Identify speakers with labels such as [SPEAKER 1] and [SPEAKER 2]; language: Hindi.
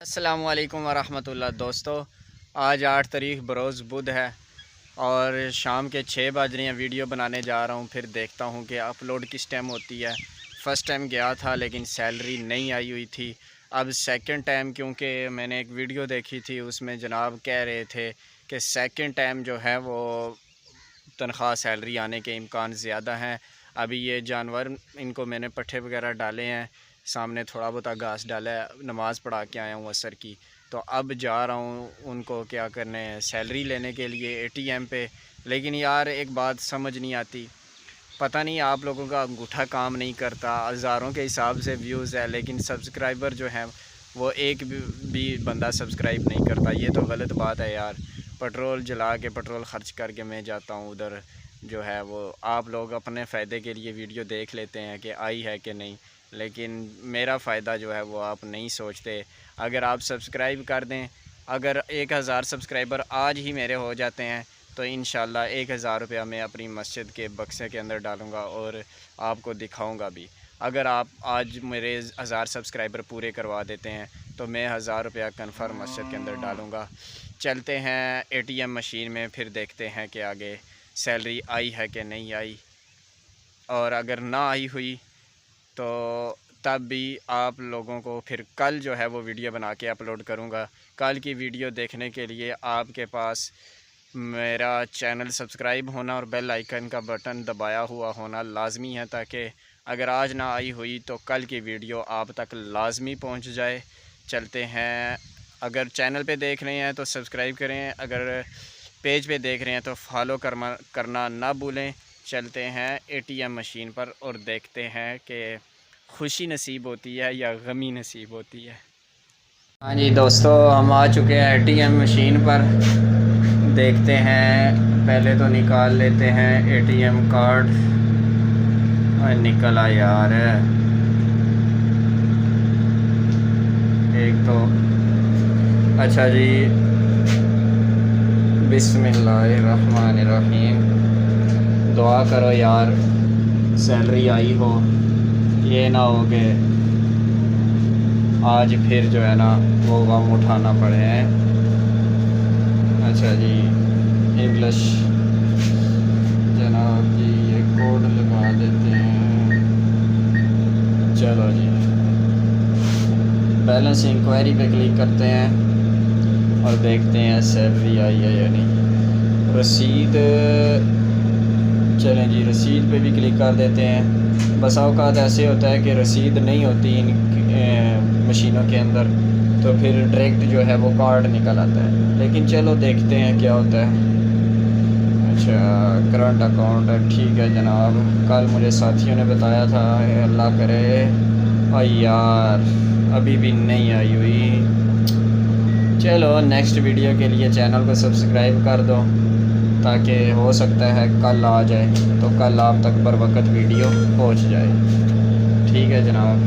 [SPEAKER 1] अस्सलामुअलैकुम वरहमतुल्लाह। दोस्तों, आज 8 तारीख बरोज़ बुध है और शाम के 6 बज रहे हैं। वीडियो बनाने जा रहा हूँ, फिर देखता हूँ कि अपलोड किस टाइम होती है। फ़र्स्ट टाइम गया था लेकिन सैलरी नहीं आई हुई थी। अब सेकंड टाइम, क्योंकि मैंने एक वीडियो देखी थी उसमें जनाब कह रहे थे कि सेकंड टाइम जो है वो तनख्वाह सैलरी आने के इम्कान ज़्यादा हैं। अभी ये जानवर, इनको मैंने पट्ठे वगैरह डाले हैं, सामने थोड़ा बहुत घास डाला है, नमाज़ पढ़ा के आया हूँ असर की। तो अब जा रहा हूँ उनको क्या करने, सैलरी लेने के लिए एटीएम पे। लेकिन यार एक बात समझ नहीं आती, पता नहीं आप लोगों का अंगूठा काम नहीं करता। हज़ारों के हिसाब से व्यूज़ है लेकिन सब्सक्राइबर जो हैं वो एक भी बंदा सब्सक्राइब नहीं करता। ये तो गलत बात है यार। पेट्रोल जला के, पेट्रोल ख़र्च करके मैं जाता हूँ उधर, जो है वो आप लोग अपने फ़ायदे के लिए वीडियो देख लेते हैं कि आई है कि नहीं, लेकिन मेरा फ़ायदा जो है वो आप नहीं सोचते। अगर आप सब्सक्राइब कर दें, अगर 1000 सब्सक्राइबर आज ही मेरे हो जाते हैं तो इंशाल्लाह 1000 रुपया मैं अपनी मस्जिद के बक्से के अंदर डालूँगा और आपको दिखाऊँगा भी। अगर आप आज मेरे 1000 सब्सक्राइबर पूरे करवा देते हैं तो मैं 1000 रुपया कन्फर्म मस्जिद के अंदर डालूँगा। चलते हैं एटीएम मशीन में, फिर देखते हैं कि आगे सैलरी आई है कि नहीं आई। और अगर ना आई हुई तो तब भी आप लोगों को फिर कल जो है वो वीडियो बना के अपलोड करूँगा। कल की वीडियो देखने के लिए आपके पास मेरा चैनल सब्सक्राइब होना और बेल आइकन का बटन दबाया हुआ होना लाजमी है, ताकि अगर आज ना आई हुई तो कल की वीडियो आप तक लाजमी पहुंच जाए। चलते हैं, अगर चैनल पे देख रहे हैं तो सब्सक्राइब करें, अगर पेज पे देख रहे हैं तो फॉलो करना ना भूलें। चलते हैं एटीएम मशीन पर और देखते हैं कि खुशी नसीब होती है या गमी नसीब होती है। हाँ जी दोस्तों, हम आ चुके हैं एटीएम मशीन पर। देखते हैं, पहले तो निकाल लेते हैं एटीएम कार्ड। निकला यार, एक तो अच्छा जी। बिस्मिल्लाहिर्रहमानिर्रहीम। दुआ करो यार सैलरी आई हो, ये ना हो कि आज फिर जो है ना वो गम उठाना पड़े हैं। अच्छा जी, इंग्लिश जनाब जी, ये कोड लगा देते हैं। चलो जी, बैलेंस इंक्वायरी पे क्लिक करते हैं और देखते हैं सैलरी आई है या नहीं। रसीद, चलें जी, रसीद पे भी क्लिक कर देते हैं। बस औकात ऐसे होता है कि रसीद नहीं होती इन मशीनों के अंदर, तो फिर डायरेक्ट जो है वो कार्ड निकल आता है। लेकिन चलो देखते हैं क्या होता है। अच्छा, करंट अकाउंट, ठीक है जनाब। कल मुझे साथियों ने बताया था, अल्लाह करे। और यार अभी भी नहीं आई हुई। चलो नेक्स्ट वीडियो के लिए चैनल को सब्सक्राइब कर दो, ताकि हो सकता है कल आ जाए, तो कल आप तक बर वक्त वीडियो पहुंच जाए। ठीक है जनाब।